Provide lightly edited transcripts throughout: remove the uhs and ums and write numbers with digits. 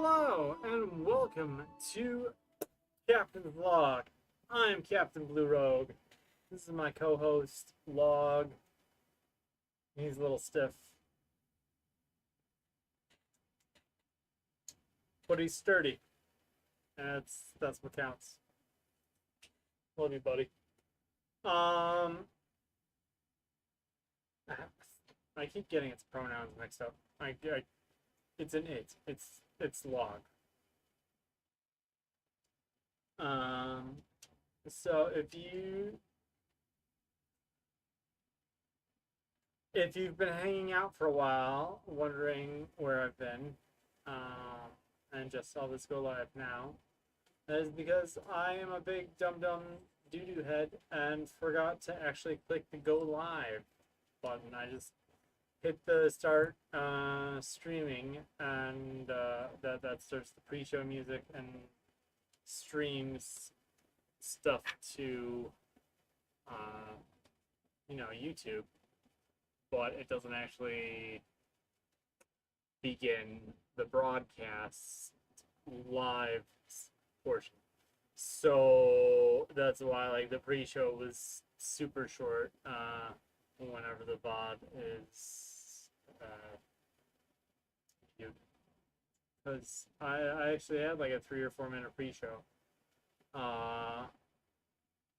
Hello and welcome to Captain's Vlog. I'm Captain Blue Rogue. This is my co-host, Log. He's a little stiff, but he's sturdy. That's what counts. Love you, buddy. Um, I keep getting its pronouns mixed up. It's an it. It's Log. Um, so if you've been hanging out for a while, wondering where I've been, and just saw this go live now, that is because I am a big dum-dum doo-doo head and forgot to actually click the go live button. I just hit the start streaming, and that starts the pre-show music and streams stuff to YouTube, but it doesn't actually begin the broadcast live portion. So that's why like the pre-show was super short whenever the VOD is viewed. Because I actually had like a 3 or 4 minute pre-show.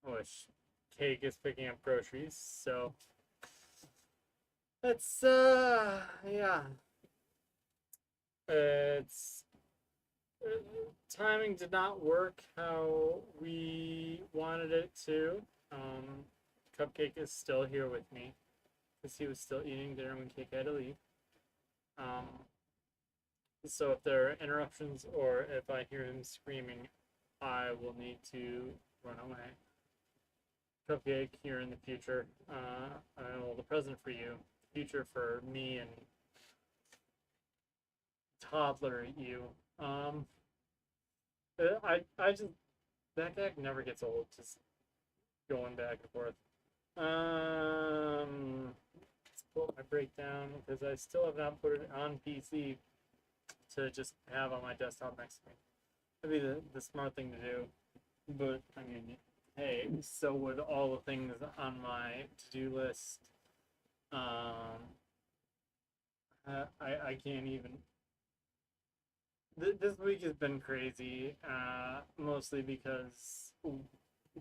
Which Cake is picking up groceries, so it's yeah. It's timing did not work how we wanted it to. Cupcake is still here with me because he was still eating dinner when Cake had to leave. So if there are interruptions or if I hear him screaming, I will need to run away. Cupcake here in the future. Well, the present for you, future for me and toddler you. I just that gag never gets old. Just going back and forth. Let's pull up my breakdown because I still have not put it on PC to just have on my desktop next to me. That'd be the smart thing to do. But I mean, hey, so would all the things on my to-do list. I can't even. This week has been crazy, mostly because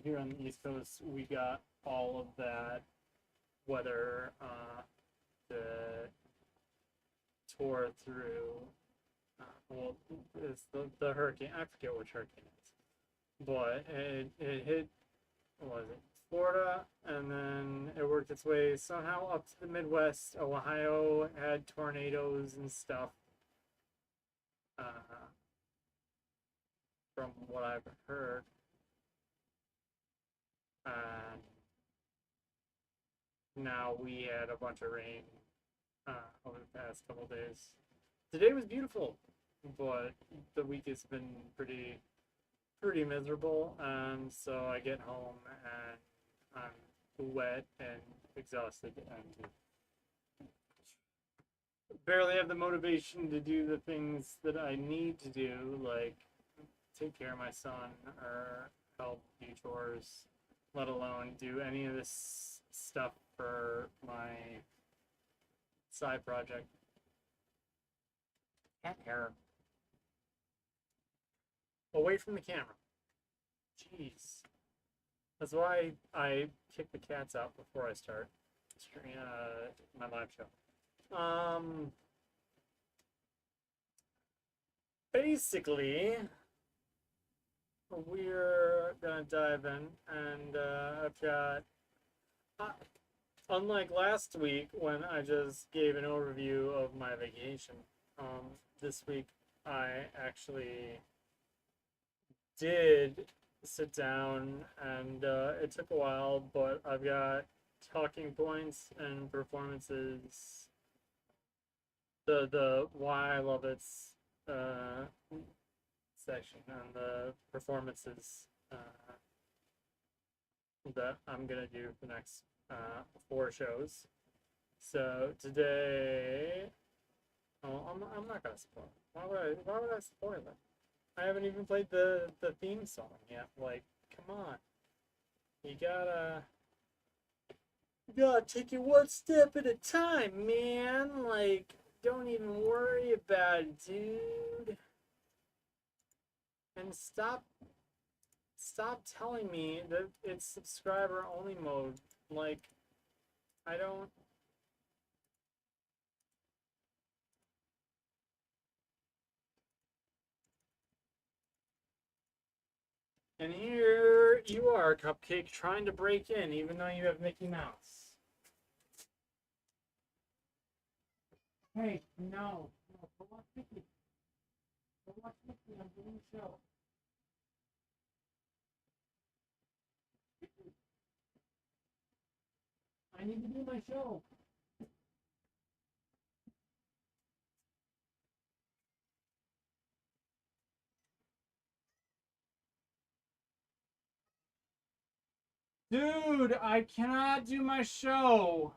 here on the East Coast we got all of that weather that tore through. Well, it's the hurricane. I forget which hurricane it is, but it hit. What was it? Florida, and then it worked its way somehow up to the Midwest. Ohio had tornadoes and stuff. From what I've heard, and now we had a bunch of rain over the past couple days. Today was beautiful, but the week has been pretty miserable, and so I get home and I'm wet and exhausted and barely have the motivation to do the things that I need to do, like take care of my son or help do chores, let alone do any of this stuff for my side project. Cat hair. Away from the camera. Jeez. That's why I kick the cats out before I start my live show. Basically, we're gonna dive in, and I've got, unlike last week when I just gave an overview of my vacation, this week I actually did sit down, and it took a while, but I've got talking points and performances. The why I love it's section on the performances that I'm gonna do for the next 4 shows. So today Oh, I'm not gonna spoil it. Why would I spoil it? I haven't even played the theme song yet. Like, come on. You gotta you gotta take it one step at a time, man. Like, don't even worry about it, dude. And stop telling me that it's subscriber only mode. Like, I don't. And here you are, Cupcake, trying to break in, even though you have Mickey Mouse. Hey, no, no, go watch Mickey. Go watch Mickey. I'm doing the show. I need to do my show. Dude, I cannot do my show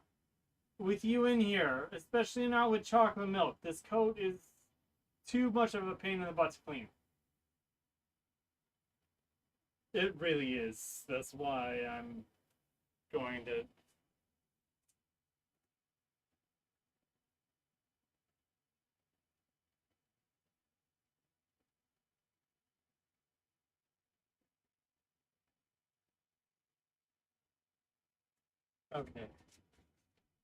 with you in here, especially not with chocolate milk. This coat is too much of a pain in the butt to clean. It really is. That's why I'm going to. Okay.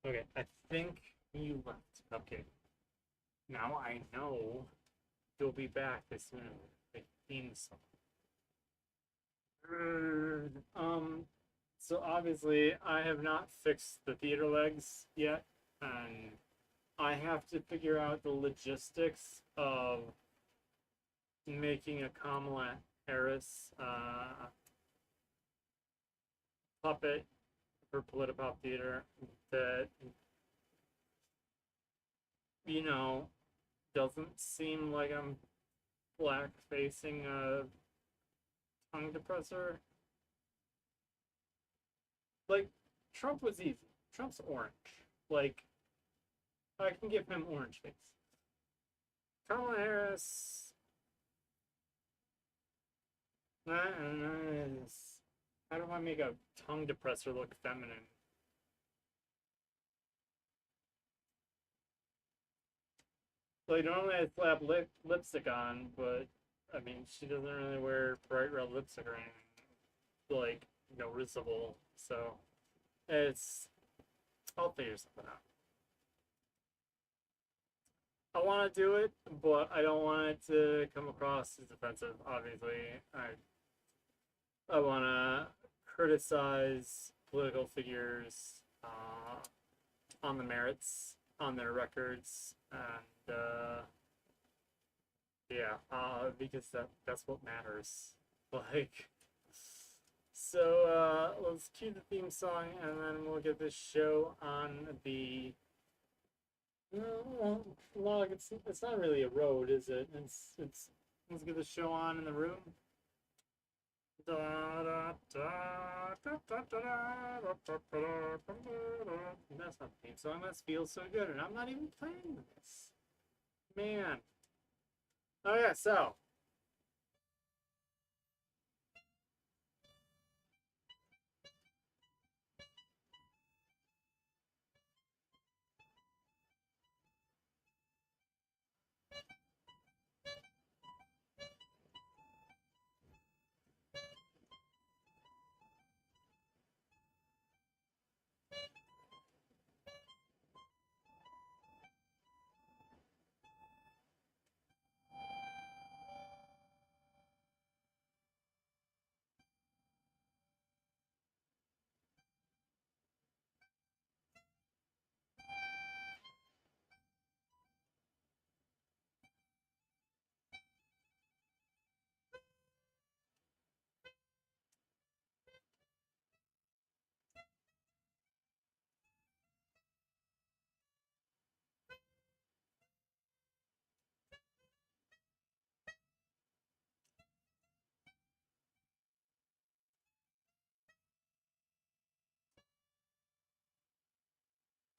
Okay, I think you left. Okay. Now I know you'll be back as soon as the theme song. So obviously I have not fixed the theater legs yet, and I have to figure out the logistics of making a Kamala Harris puppet for Politipop Theater that, you know, doesn't seem like I'm black facing a tongue depressor. Like, Trump was easy. Trump's orange. Like, I can give him orange face. Kamala Harris. How do I make a tongue depressor look feminine? Like, normally I slap lipstick on, but I mean, she doesn't really wear bright red lipstick or anything, like, noticeable. So, it's. I'll figure something out. I want to do it, but I don't want it to come across as offensive. Obviously, I want to criticize political figures on the merits, on their records, and yeah, because that's what matters. Like, so let's cue the theme song, and then we'll get this show on the. Log. It's not really a road, is it? It's. Let's get the show on in the room. That's not the theme song. That feels so good, and I'm not even playing this. Man. Oh yeah, so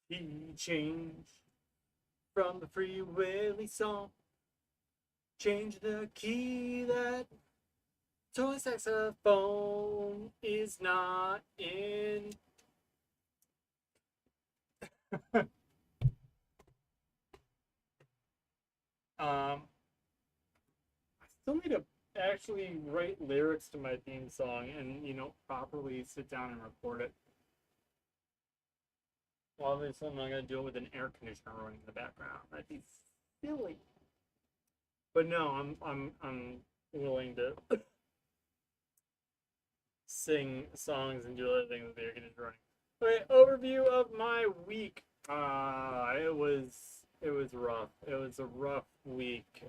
he changed from the Free Willy song. Change the key, that toy saxophone is not in. I still need to actually write lyrics to my theme song and, properly sit down and record it. Well, obviously, I'm not gonna do it with an air conditioner running in the background. That'd be silly. But no, I'm willing to sing songs and do other things with the air conditioner running. Okay, overview of my week. It was rough. It was a rough week.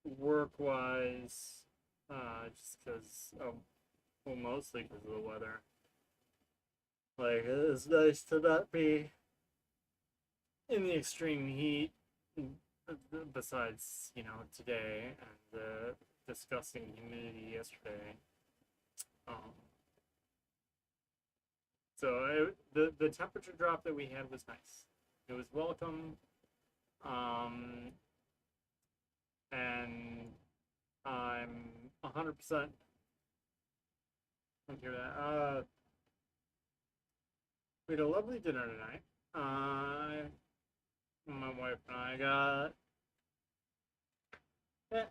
Work wise, just because well, mostly because of the weather. Like, it's nice to not be in the extreme heat. Besides, today and the disgusting humidity yesterday. Um, the temperature drop that we had was nice. It was welcome. And I'm 100% hear that. We had a lovely dinner tonight. My wife and I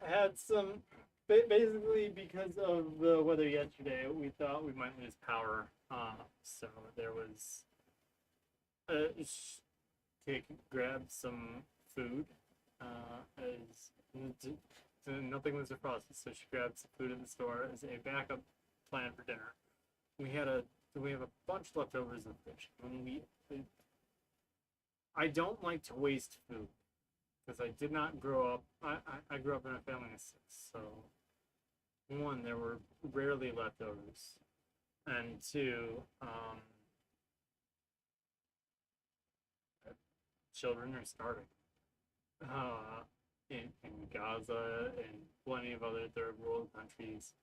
had some, basically because of the weather yesterday, we thought we might lose power. So there was grab some food. As nothing was defrosted, so she grabbed some food in the store as a backup plan for dinner. We have a bunch leftovers of fish. I don't like to waste food because I did not grow up. I grew up in a family of six, so one, there were rarely leftovers, and two, children are starving. In Gaza and plenty of other third world countries.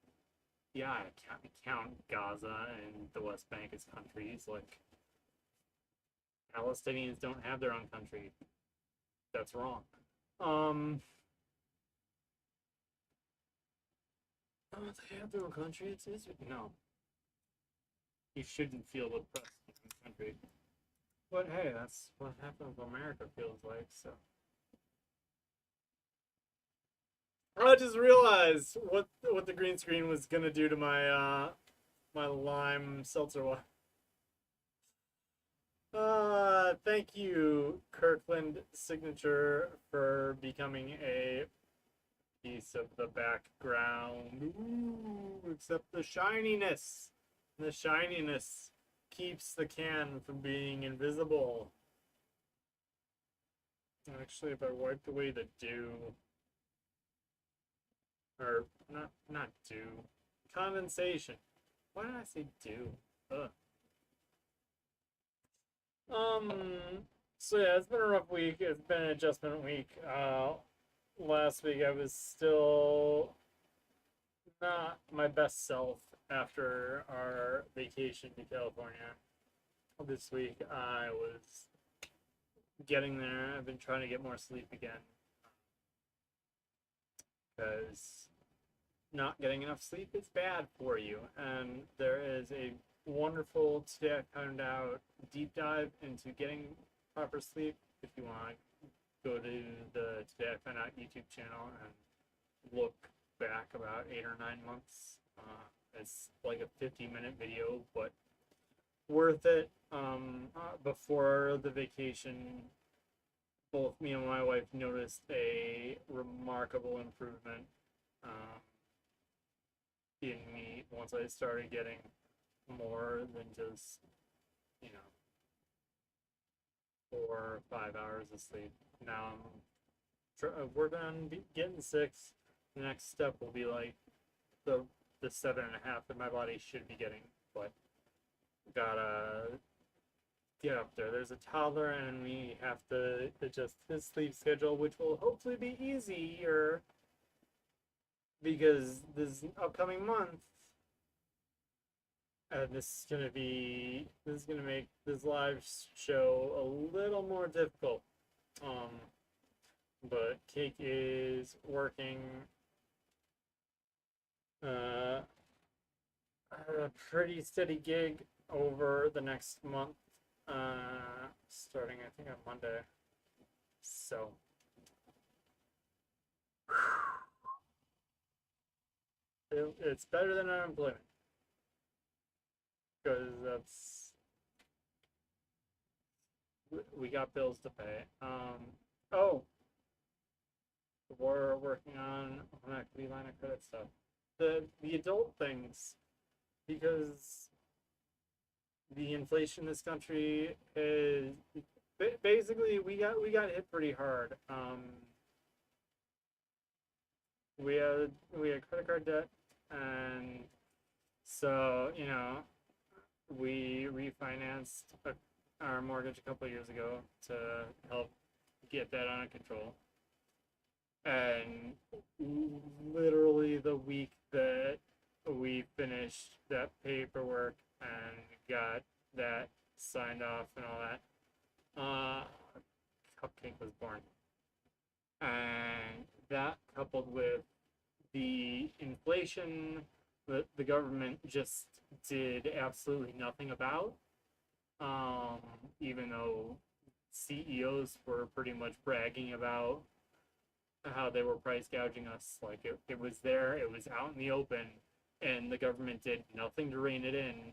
Yeah, I can't count Gaza and the West Bank as countries. Like, Palestinians don't have their own country. That's wrong. Oh, they have their own country. It's Israel. No, you shouldn't feel oppressed in the country. But hey, that's what half of America feels like. So I just realized what the green screen was gonna do to my my lime seltzer water. Thank you, Kirkland Signature, for becoming a piece of the background. Ooh, except the shininess. The shininess keeps the can from being invisible. Actually, if I wiped away the dew, or not dew, condensation. Why did I say dew? Ugh. So yeah, it's been a rough week. It's been an adjustment week. Last week I was still not my best self after our vacation to California. This week I was getting there. I've been trying to get more sleep again because not getting enough sleep is bad for you. And there is a wonderful, today I found out, deep dive into getting proper sleep. If you want to go to the Today I Found Out YouTube channel and look back about 8 or 9 months. It's like a 50-minute video, but worth it. Before the vacation, both me and my wife noticed a remarkable improvement in me once I started getting more than just, 4 or 5 hours of sleep. Now I'm working on getting 6. The next step will be like the 7.5 that my body should be getting, but gotta get up there. There's a toddler, and we have to adjust his sleep schedule, which will hopefully be easier because this upcoming month, this is gonna make this live show a little more difficult. Um, but Cake is working uh, a pretty steady gig over the next month, starting I think on Monday. So it's better than unemployment because that's we got bills to pay. Oh, we're working on home equity line of credit stuff. The adult things because the inflation in this country is basically we got hit pretty hard. We had credit card debt, and so we refinanced our mortgage a couple of years ago to help get that under control. And literally the week that we finished that paperwork and got that signed off and all that, Cupcake was born. And that coupled with the inflation that the government just did absolutely nothing about, even though CEOs were pretty much bragging about how they were price gouging us. Like it was there, it was out in the open, and the government did nothing to rein it in.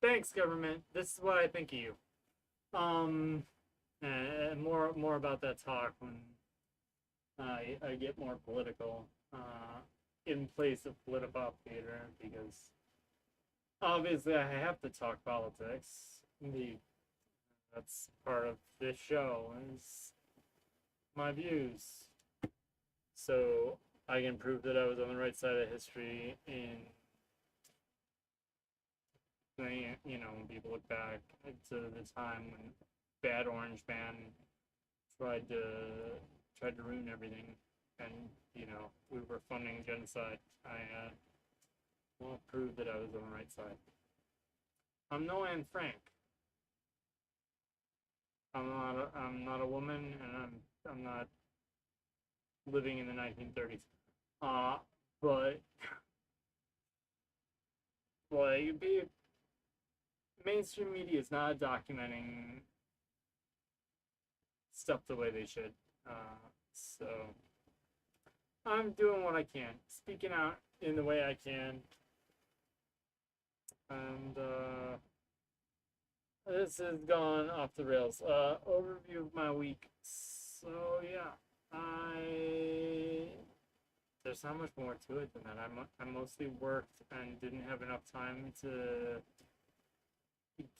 Thanks, government. This is what I think of you. Um, and more about that talk when I get more political in place of political theater because obviously I have to talk politics. Indeed, that's part of this show is my views. So I can prove that I was on the right side of history in when people look back to the time when Bad Orange Man tried to tried to ruin everything, and we were funding genocide. I won't prove that I was on the right side. I'm no Anne Frank. I'm not a woman, and I'm not living in the 1930s. Uh, but like mainstream media is not documenting stuff the way they should. So I'm doing what I can, speaking out in the way I can, and this has gone off the rails. Overview of my week. So yeah, I there's not much more to it than that. I mostly worked and didn't have enough time to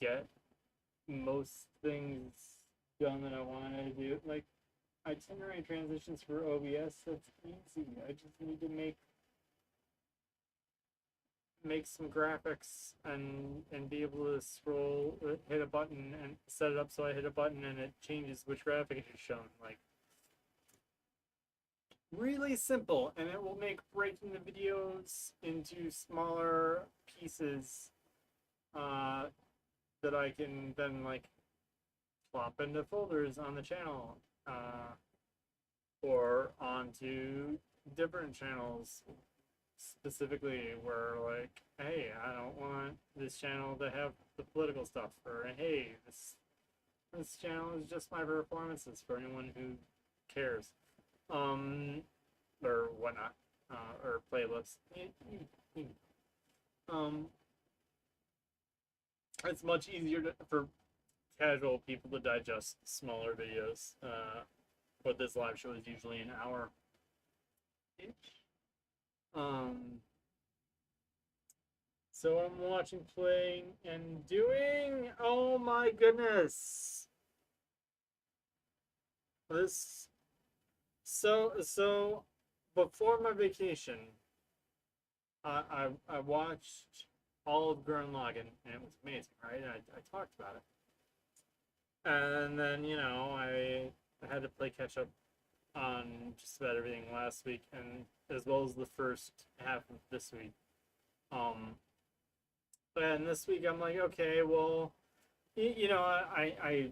get most things done that I wanted to do. Like itinerary transitions for OBS, that's easy. I just need to make some graphics and be able to scroll, hit a button, and set it up so I hit a button and it changes which graphic is shown. Like really simple, and it will make breaking the videos into smaller pieces that I can then like plop into folders on the channel or onto different channels specifically where like, hey, I don't want this channel to have the political stuff, or hey, this channel is just my performances for anyone who cares, or whatnot, or playlists. um it's much easier for casual people to digest smaller videos, but this live show is usually an hour each. um So I'm watching, playing, and doing. Oh my goodness! This so before my vacation, I watched all of Gurren Lagann, and it was amazing, right? I talked about it, and then I had to play catch up on just about everything last week, and as well as the first half of this week. Um, And this week I'm like, okay, well, I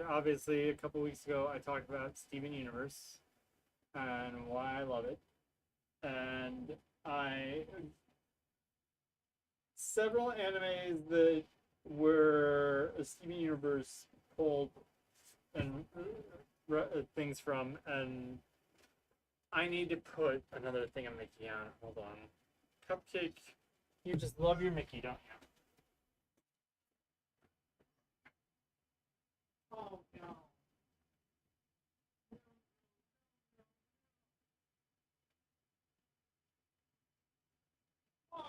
obviously a couple weeks ago I talked about Steven Universe and why I love it, and I several animes that were a Steven Universe pulled and things from, and I need to put another thing of Mickey on. Hold on, Cupcake. You just love your Mickey, don't you? Oh no. Why?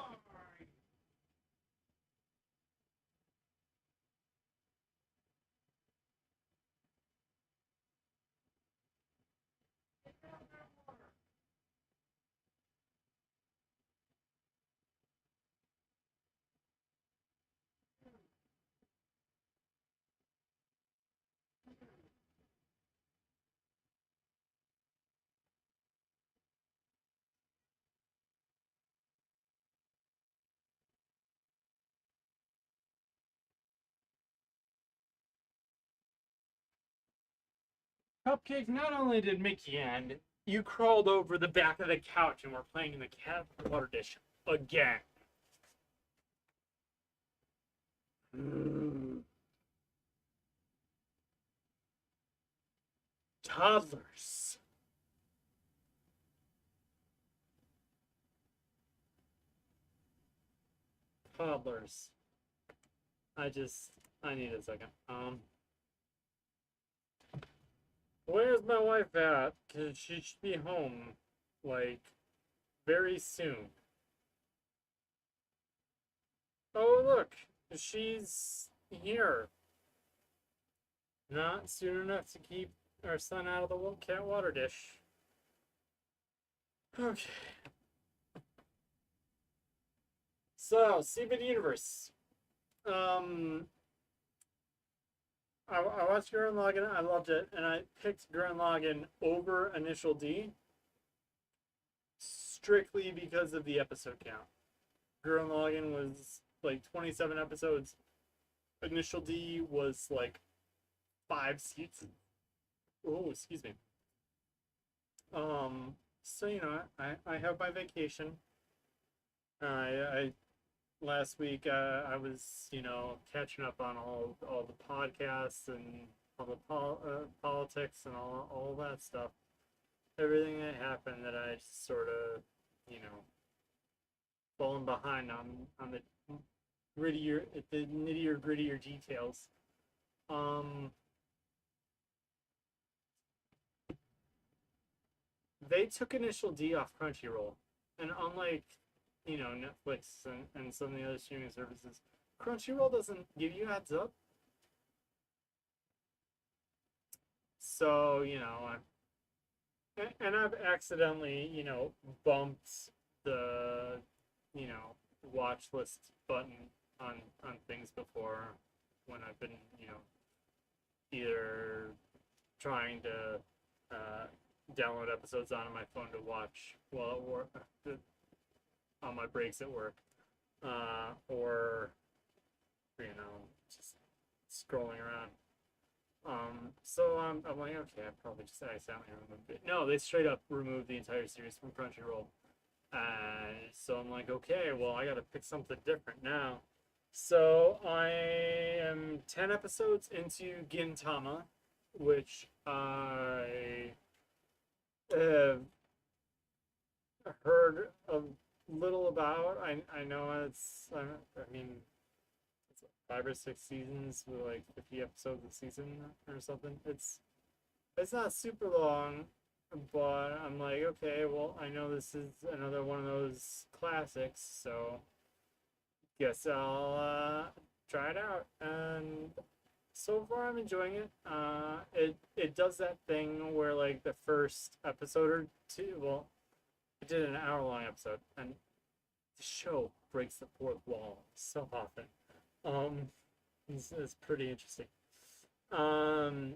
Cupcake, not only did Mickey end, you crawled over the back of the couch and were playing in the cat water dish again. Mm. Toddlers. Toddlers. I just, I need a second. Where's my wife at? Cause she should be home, like, very soon. Oh, look, she's here. Not soon enough to keep our son out of the cat water dish. Okay. So, Steven Universe. Um, I watched Gurren Lagann. I loved it, and I picked Gurren Lagann over Initial D strictly because of the episode count. Gurren Lagann was like 27 episodes. Initial D was like 5 seasons. Oh, excuse me. So I have my vacation. I last week I was catching up on all the podcasts and all the politics and all that stuff. Everything that happened that I just sort of fallen behind on the grittier, the nittier grittier details. Um, they took Initial D off Crunchyroll, and unlike Netflix and some of the other streaming services, Crunchyroll doesn't give you heads up. So and I've accidentally bumped the watch list button on things before when I've been either trying to download episodes onto my phone to watch while at work on my breaks at work, or just scrolling around. So I'm like, okay, I probably just accidentally removed it. No, they straight up removed the entire series from Crunchyroll. So I'm like, okay, well, I gotta pick something different now. So I am 10 episodes into Gintama, which I have heard a little about. I know I mean, it's 5 or 6 seasons with like 50 episodes a season or something. It's not super long, but I'm like, okay, well, I know this is another one of those classics, so guess I'll try it out. And so far, I'm enjoying it. It does that thing where like the first episode or two, well, it did an hour-long episode, and the show breaks the fourth wall so often. Um, it's pretty interesting. Um,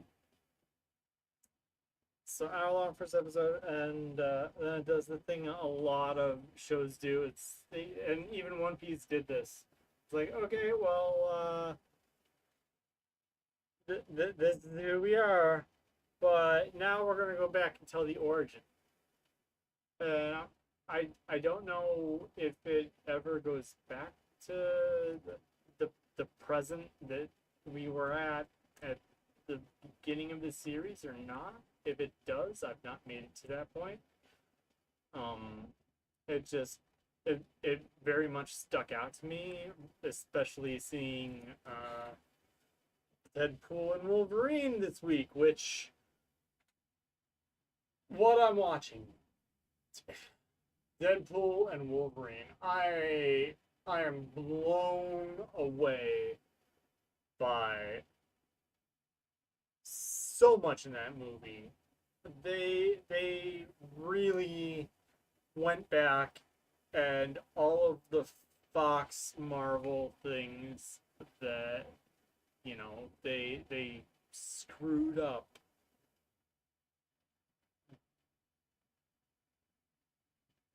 so hour long first episode, and then it does the thing a lot of shows do. And even One Piece did this. It's like, okay, well, this is who we are, but now we're gonna go back and tell the origin. And I don't know if it ever goes back to the present that we were at the beginning of the series or not. If it does, I've not made it to that point. Um, it just it very much stuck out to me, especially seeing Deadpool and Wolverine this week, which what I'm watching. Deadpool and Wolverine. I am blown away by so much in that movie. They really went back and all of the Fox Marvel things that they screwed up.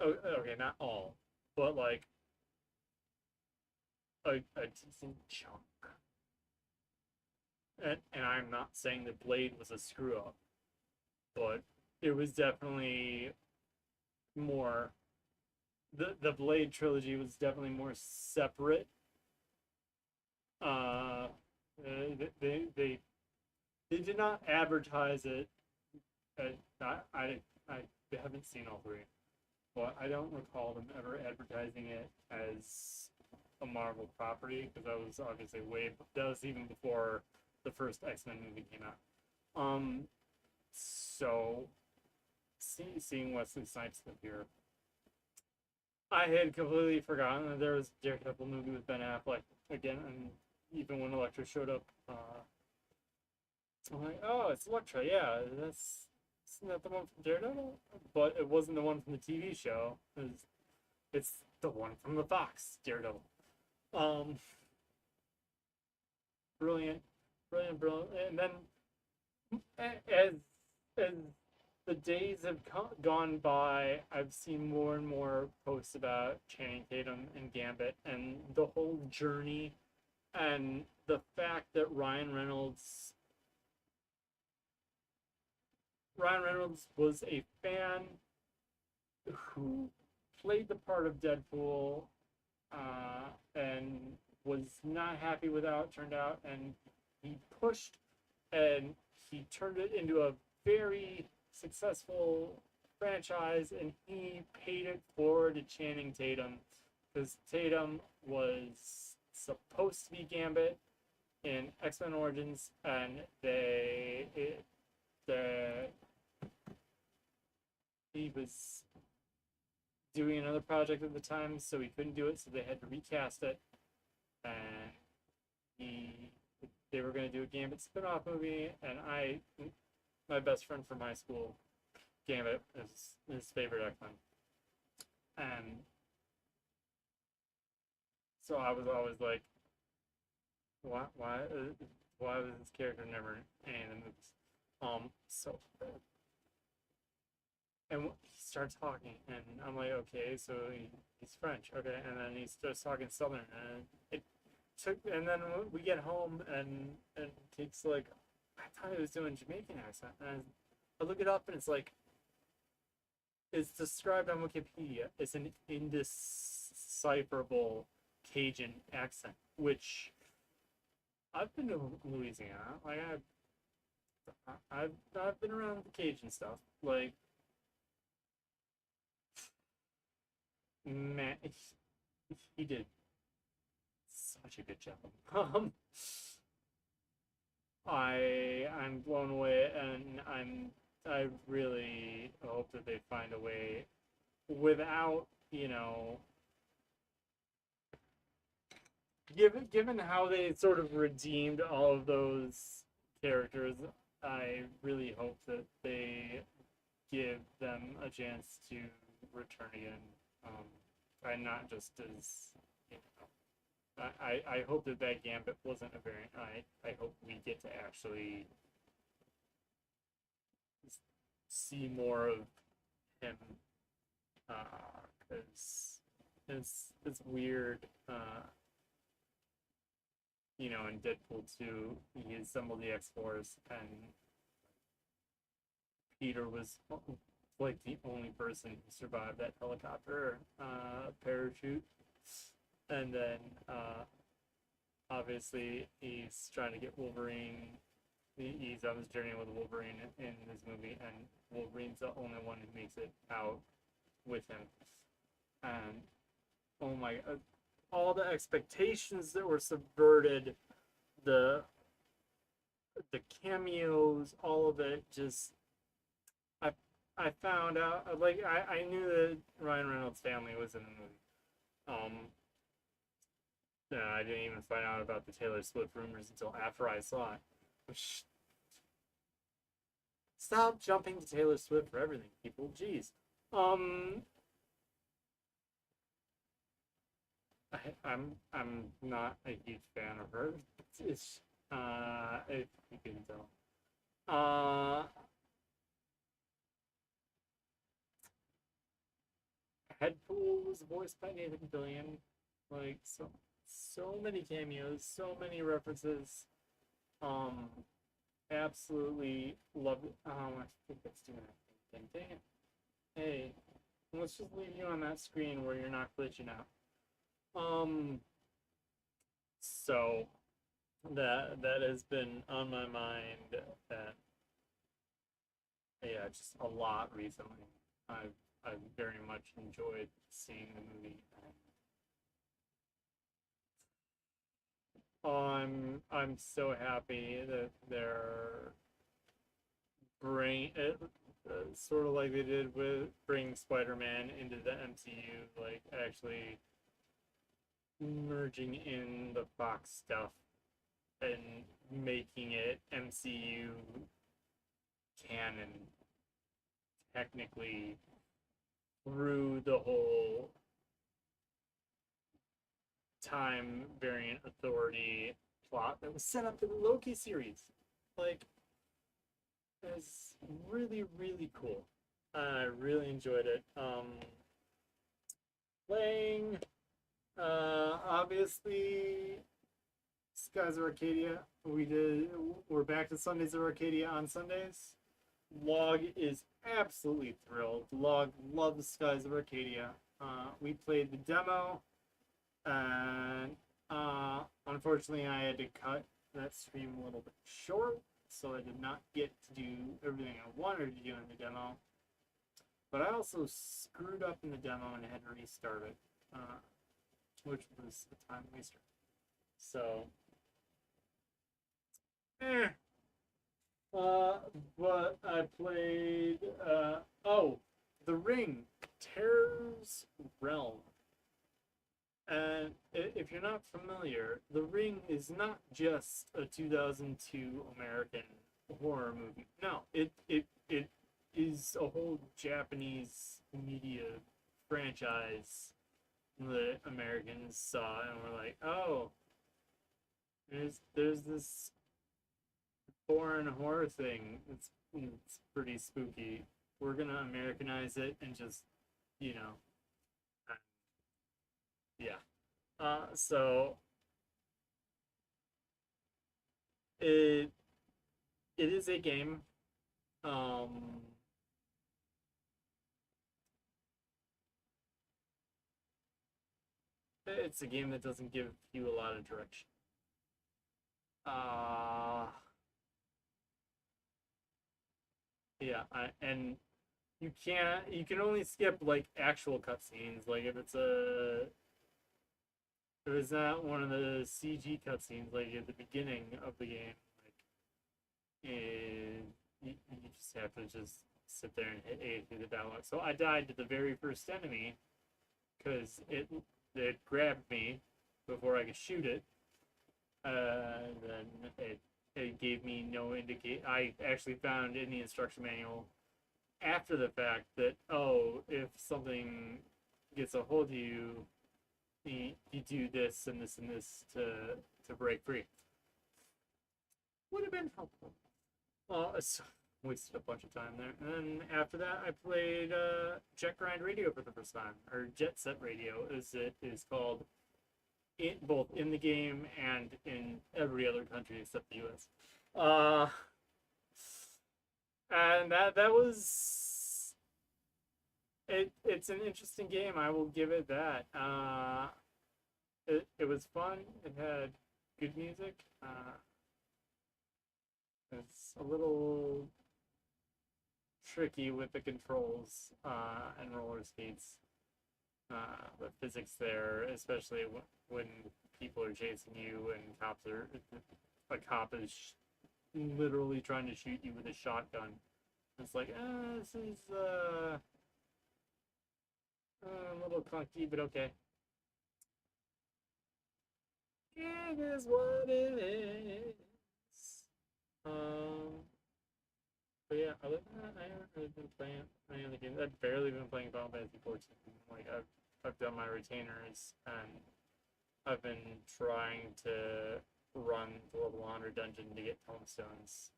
Okay, not all, but like a decent chunk. And I'm not saying that Blade was a screw up, but it was definitely more. The Blade trilogy was definitely more separate. Uh, they did not advertise it. I haven't seen all three, but I don't recall them ever advertising it as a Marvel property because that was obviously that was even before the first X-Men movie came out. So seeing Wesley Snipes appear, I had completely forgotten that there was a Daredevil movie with Ben Affleck again, and even when Elektra showed up, I'm like, oh, it's Elektra, yeah, isn't that the one from Daredevil? But it wasn't the one from the TV show. It's the one from the Fox Daredevil. Um, brilliant, brilliant. And then as the days have gone by, I've seen more and more posts about Channing Tatum and Gambit and the whole journey, and the fact that Ryan Reynolds was a fan who played the part of Deadpool and was not happy with how it turned out, and he pushed and he turned it into a very successful franchise, and he paid it forward to Channing Tatum because Tatum was supposed to be Gambit in X-Men Origins, and he was doing another project at the time, so he couldn't do it, so they had to recast it, and they were going to do a Gambit spin-off movie, and my best friend from high school, Gambit, is his favorite X-Men, and so I was always like, why was this character never in any of the movies? So and he starts talking, and I'm like, okay, so he's French, okay, and then he starts talking Southern, and and then we get home, and it takes like, I thought he was doing Jamaican accent, and I look it up, and it's like, it's described on Wikipedia as an indecipherable Cajun accent, which I've been to Louisiana, like I've been around the Cajun stuff, like man, he did such a good job. Um, I'm blown away, and I really hope that they find a way without, given how they sort of redeemed all of those characters. I really hope that they give them a chance to return again, and not just as you know. I hope that Gambit wasn't a variant. I hope we get to actually see more of him, because it's weird. in Deadpool 2, he assembled the X Force, and Peter was like the only person who survived that helicopter parachute. And then obviously he's trying to get Wolverine. He's on this journey with Wolverine in this movie, and Wolverine's the only one who makes it out with him. And oh my, all the expectations that were subverted, the the cameos, all of it, just I I found out, like, I knew that Ryan Reynolds' family was in the movie. No, I didn't even find out about the Taylor Swift rumors until after I saw it. Which, stop jumping to Taylor Swift for everything, people. Jeez. Um, I'm not a huge fan of her. It's if you can tell. Headpool was voiced by Nathan Fillion. Like, so many cameos, so many references. Um, absolutely love it. I think that's doing that thing. Dang it. Hey, let's just leave you on that screen where you're not glitching out. So that has been on my mind, that yeah, just a lot recently. I've very much enjoyed seeing the movie. I'm so happy that they're bring it, sort of like they did with bringing Spider-Man into the MCU, like actually merging in the Fox stuff and making it MCU canon technically through the whole time variant authority plot that was set up in the Loki series. Like, it's really, really cool. I really enjoyed it. Playing, obviously, Skies of Arcadia. We're back to Sundays of Arcadia on Sundays. Log is absolutely thrilled. Log loves Skies of Arcadia. We played the demo, and unfortunately, I had to cut that stream a little bit short, so I did not get to do everything I wanted to do in the demo. But I also screwed up in the demo and had to restart it, which was a time waster. So, eh. But I played, The Ring, Terror's Realm. And if you're not familiar, The Ring is not just a 2002 American horror movie. No, it is a whole Japanese media franchise that Americans saw and were like, oh, there's this foreign horror thing. It's pretty spooky. We're gonna Americanize it and just, you know, yeah. So it it is a game. Um, it's a game that doesn't give you a lot of direction. Uh, yeah, and you can only skip like actual cutscenes. Like if it's not one of the CG cutscenes, like at the beginning of the game, like you just have to just sit there and hit A through the dialogue. So I died to the very first enemy because it grabbed me before I could shoot it. Then it gave me no indicate. I actually found in the instruction manual after the fact that, oh, if something gets a hold of you, you do this and this and this to break free. Would have been helpful. So wasted a bunch of time there. And then after that, I played Jet Grind Radio for the first time, or Jet Set Radio, as it is called. both in the game and in every other country except the U.S. Uh, and that was it. It's an interesting game. I will give it that. It was fun. It had good music. It's a little tricky with the controls and roller skates. The physics there, especially when people are chasing you and a cop is literally trying to shoot you with a shotgun. It's like, this is a little clunky, but okay. It is what it is. But yeah, other than that, I haven't really been playing any other games. I've barely been playing Final Fantasy 14. Like I've done my retainers and I've been trying to run the level 100 dungeon to get tomestones,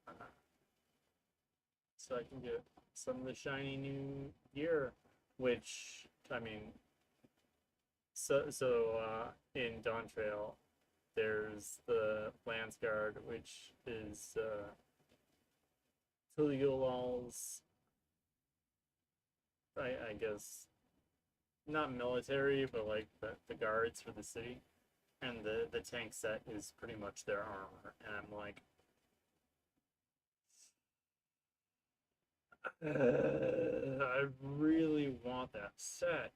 so I can get some of the shiny new gear. Which I mean, in Dawn Trail, there's the Lance Guard, which is Tuliol's, I guess, not military, but like the guards for the city, and the tank set is pretty much their armor. And I'm like, I really want that set.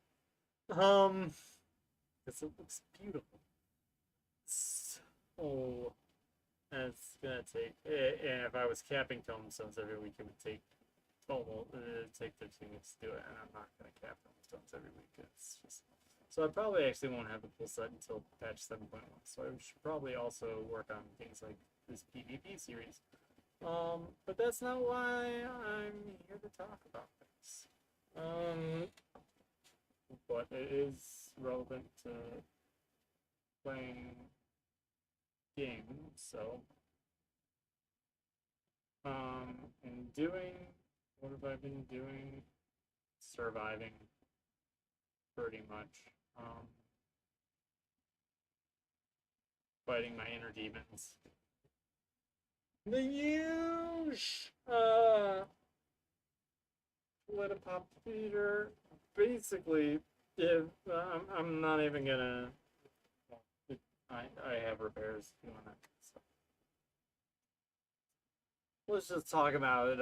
Because it looks beautiful. So, and it's gonna take. And if I was capping tomestones every week, it would take it'd take 13 weeks to do it, and I'm not gonna cap tomestones every week. It's just so I probably actually won't have the full set until patch 7.1. So I should probably also work on things like this PvP series. But that's not why I'm here to talk about this. But it is relevant to playing games, so and doing what have I been doing? Surviving pretty much. Fighting my inner demons. The huge Let a pop theater. Basically, if I'm not even gonna, I have repairs doing it. So. Let's just talk about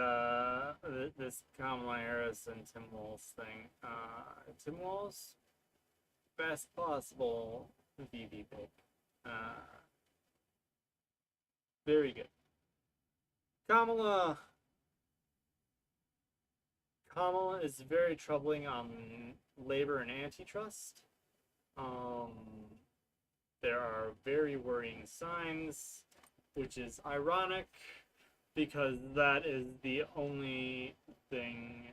this Kamala Harris and Tim Walz thing. Tim Walz, best possible VV pick. Very good. Kamala Kamala is very troubling on labor and antitrust. Um, there are very worrying signs, which is ironic because that is the only thing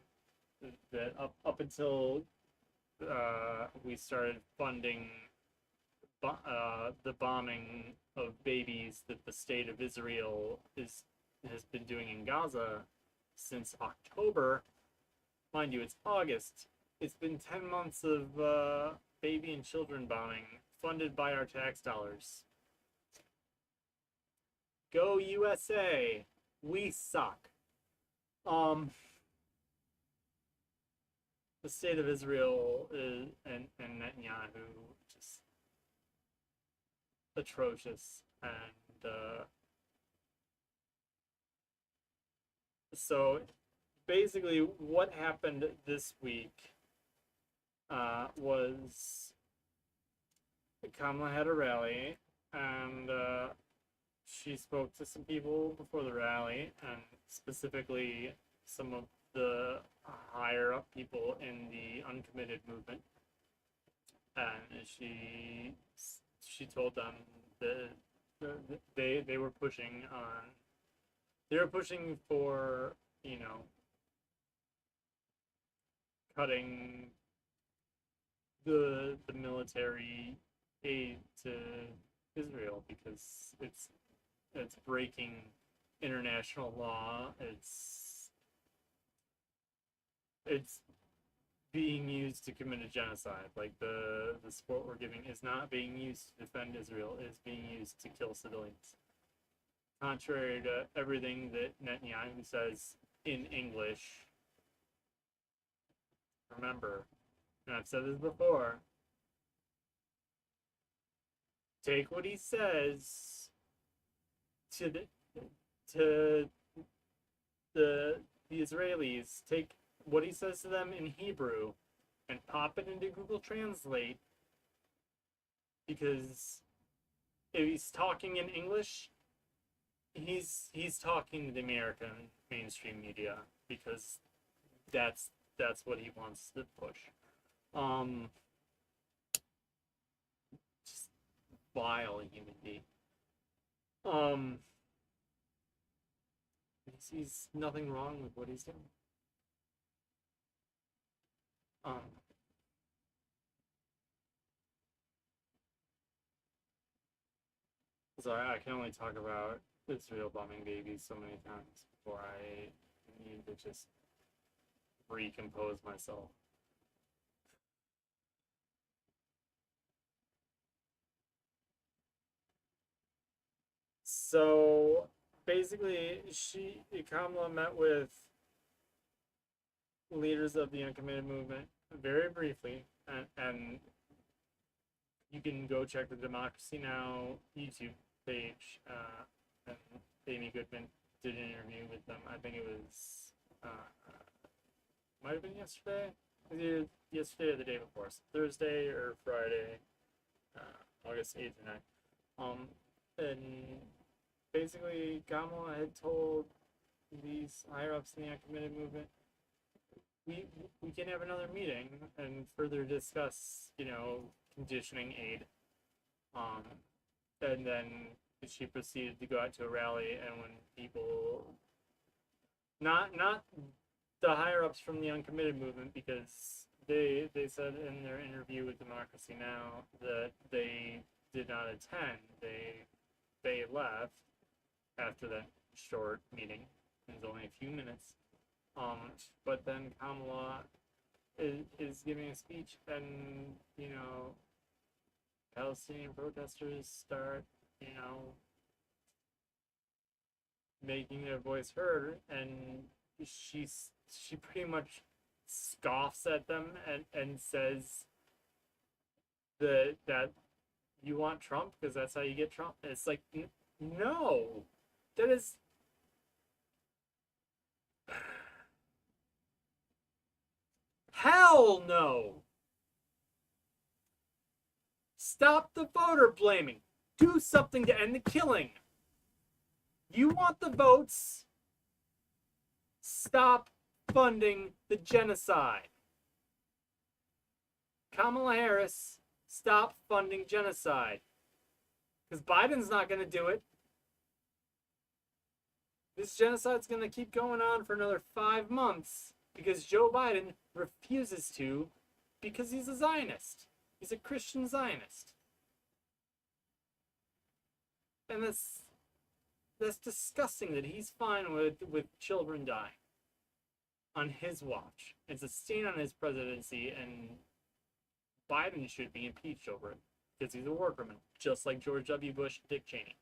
that up until we started funding the bombing of babies that the state of Israel has been doing in Gaza since October. Mind you, it's August. It's been 10 months of baby and children bombing funded by our tax dollars. Go USA! We suck. The state of Israel and Netanyahu just atrocious, and so basically what happened this week was Kamala had a rally, and she spoke to some people before the rally, and specifically some of the higher up people in the uncommitted movement, and she told them that they were pushing on, they were pushing for, you know, cutting the military aid to Israel because it's breaking international law. It's being used to commit a genocide. Like the support we're giving is not being used to defend Israel, it is being used to kill civilians. Contrary to everything that Netanyahu says in English, remember, and I've said this before, take what he says to to the Israelis, take what he says to them in Hebrew and pop it into Google Translate, because if he's talking in English, he's talking to the American mainstream media, because that's what he wants to push. Just vile human being. He sees nothing wrong with what he's doing. Sorry, I can only talk about Israel bombing babies so many times before I need to just recompose myself. So basically, Kamala met with leaders of the uncommitted movement very briefly, and you can go check the Democracy Now! YouTube page, and Amy Goodman did an interview with them. I think it was, might have been yesterday. Either yesterday or the day before, so Thursday or Friday, August 8th or 9th. And basically, Kamala had told these higher ups in the uncommitted movement, we can have another meeting and further discuss, conditioning aid. And then she proceeded to go out to a rally, and when people, not the higher ups from the uncommitted movement, because they said in their interview with Democracy Now! That they did not attend. They left after that short meeting. It was only a few minutes. But then Kamala is giving a speech, and Palestinian protesters start, making their voice heard, and she pretty much scoffs at them and says that you want Trump because that's how you get Trump. And it's like, no, that is. Hell no! Stop the voter blaming. Do something to end the killing. You want the votes? Stop funding the genocide. Kamala Harris, stop funding genocide. Because Biden's not going to do it. This genocide's going to keep going on for another 5 months because Joe Biden refuses to, because he's a Zionist. He's a Christian Zionist. And that's disgusting that he's fine with children dying on his watch. It's a stain on his presidency, and Biden should be impeached over it because he's a war criminal, just like George W. Bush, Dick Cheney,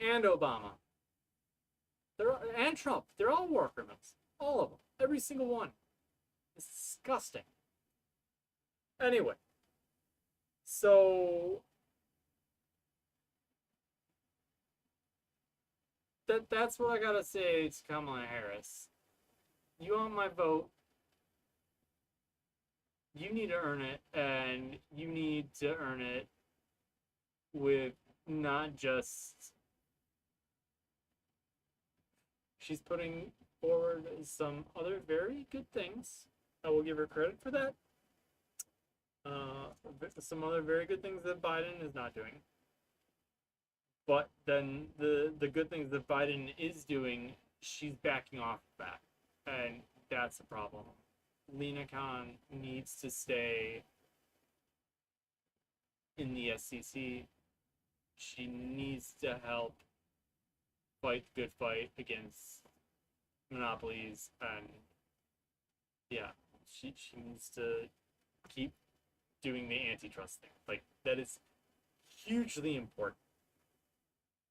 and Obama. And Trump. They're all war criminals. All of them. Every single one. It's disgusting. Anyway. So that's what I gotta say to Kamala Harris. You want my vote? You need to earn it, and you need to earn it with not just. She's putting forward some other very good things. I will give her credit for that. Some other very good things that Biden is not doing. But then the good things that Biden is doing, she's backing off of that. And that's the problem. Lena Khan needs to stay in the SEC. She needs to help fight the good fight against monopolies, and yeah, she needs to keep doing the antitrust thing. Like that is hugely important.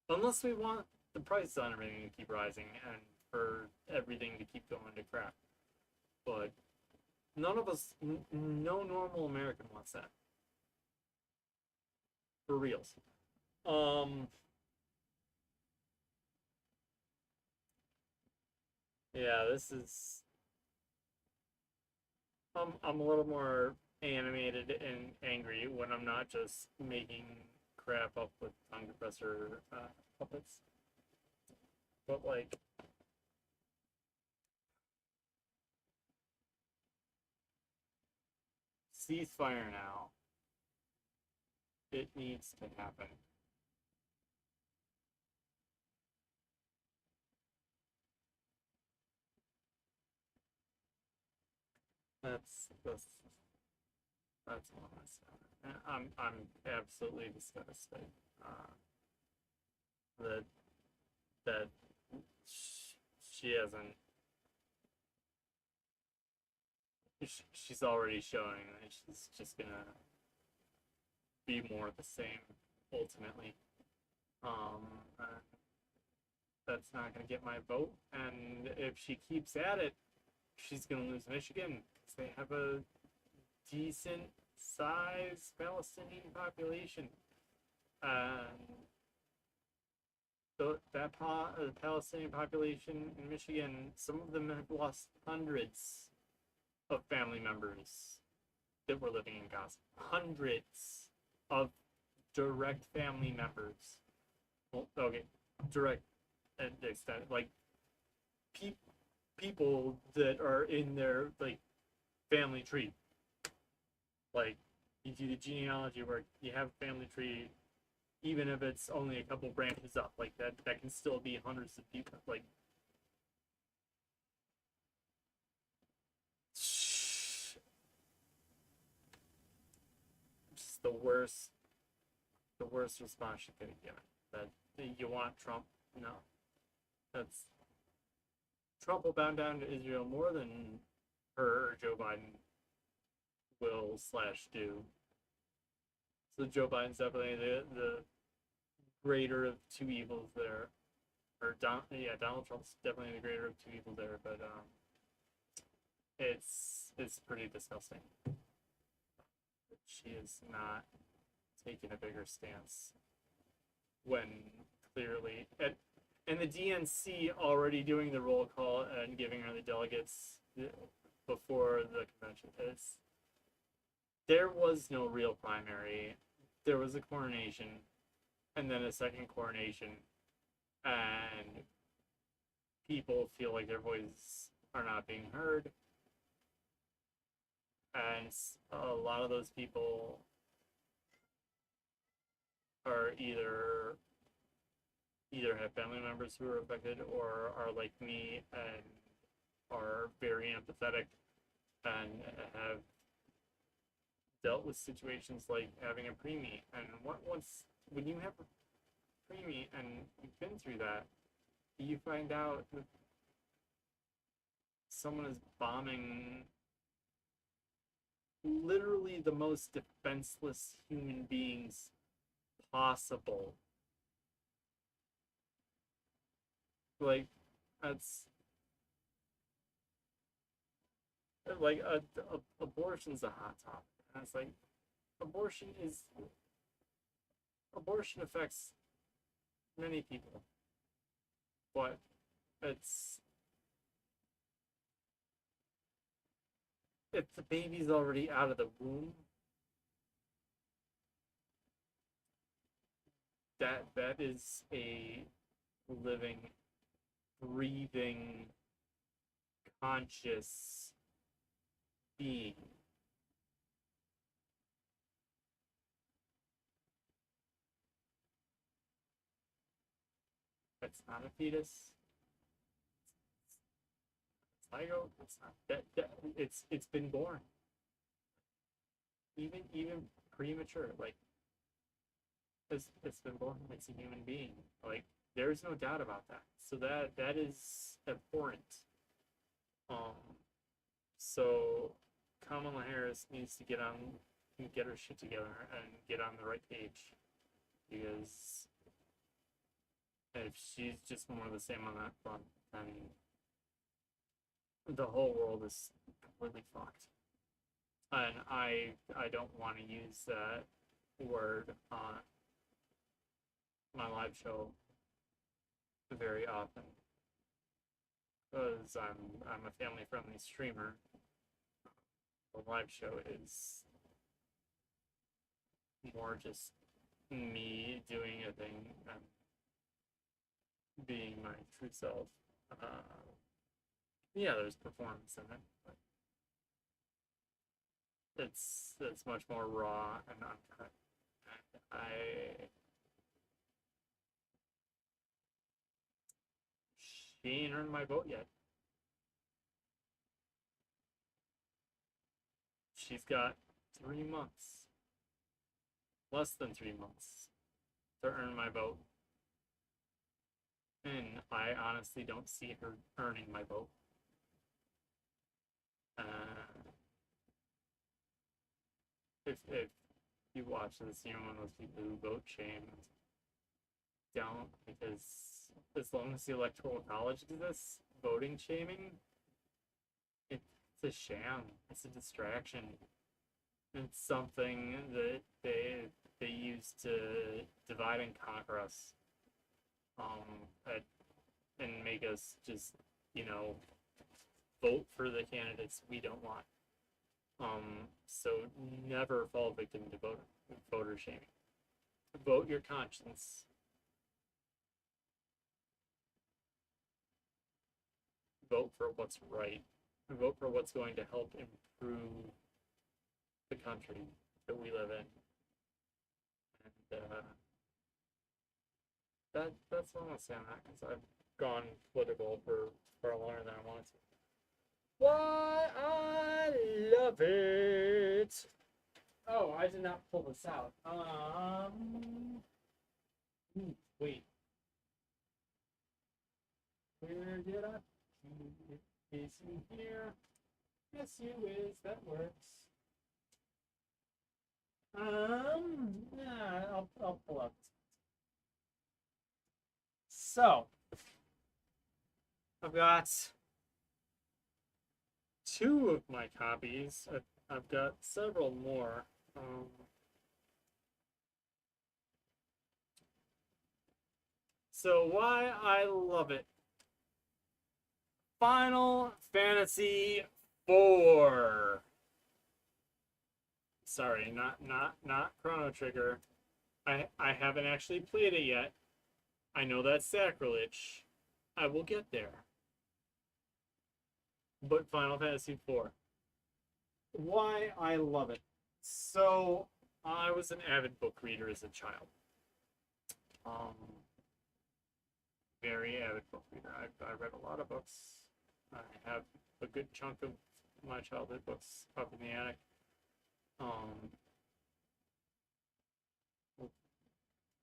Unless we want the price on everything to keep rising and for everything to keep going to crap. But none of us, no normal American wants that. For reals. Um, yeah, this is. I'm a little more animated and angry when I'm not just making crap up with tongue depressor puppets. But like, ceasefire now. It needs to happen. That's that's all I said. I'm absolutely disgusted. Uh, that that she hasn't. She's already showing that she's just gonna be more of the same ultimately. Um, uh, that's not gonna get my vote, and if she keeps at it, she's gonna lose Michigan because they have a decent size Palestinian population. And the Palestinian population in Michigan, some of them have lost hundreds of family members that were living in Gaza. Hundreds of direct family members. Well, okay, direct and extent, like pe- people that are in their like family tree. Like you do the genealogy work, you have a family tree, even if it's only a couple branches up, like that can still be hundreds of people. Like just the worst response you could have given. That you want Trump? No, that's Trump will bow down to Israel more than her or Joe Biden will slash do. So Joe Biden's definitely the greater of two evils there. Or Donald Trump's definitely the greater of two evils there, but it's pretty disgusting. She is not taking a bigger stance when clearly and the DNC already doing the roll call and giving her the delegates before the convention. There was no real primary. There was a coronation, and then a second coronation, and people feel like their voices are not being heard, and a lot of those people are either have family members who are affected or are like me and are very empathetic and have dealt with situations like having a preemie. And once when you have a preemie and you've been through that, you find out that someone is bombing literally the most defenseless human beings possible. Like that's like abortion's a hot topic, and it's like abortion is abortion affects many people, but it's if the baby's already out of the womb, that is a living, breathing, conscious being. It's not a fetus. It's Lego. It's not it's been born. Even premature. Like it's been born. It's a human being. Like there's no doubt about that. So that is abhorrent. Um. So Kamala Harris needs to get her shit together and get on the right page, because if she's just more of the same on that front, then the whole world is completely fucked. And I don't want to use that word on my live show very often, because I'm a family friendly streamer. The live show is more just me doing a thing and being my true self. Yeah, there's performance in it, but it's much more raw and uncut. And she ain't earned my vote yet. She's got 3 months, less than 3 months, to earn my vote. And I honestly don't see her earning my vote. If you watch this, you're one of those people who vote shame. Don't, because as long as the Electoral College exists, voting shaming, it's a sham. It's a distraction. It's something that they use to divide and conquer us, and make us just, you know, vote for the candidates we don't want. So never fall victim to voter shaming. Vote your conscience. Vote for what's right. Vote for what's going to help improve the country that we live in. And that's what I'm gonna say on that, because I've gone political for far longer than I wanted to. Why I love it. Oh, I did not pull this out. Wait. Where did I? It's in here. Yes, you is. That works. Yeah, I'll pull up. So, I've got 2 of my copies. I've got several more. So why I love it. Final Fantasy IV. Sorry, not Chrono Trigger. I haven't actually played it yet. I know that's sacrilege. I will get there. But Final Fantasy IV. Why I love it. So, I was an avid book reader as a child. Very avid book reader. I read a lot of books. I have a good chunk of my childhood books up in the attic.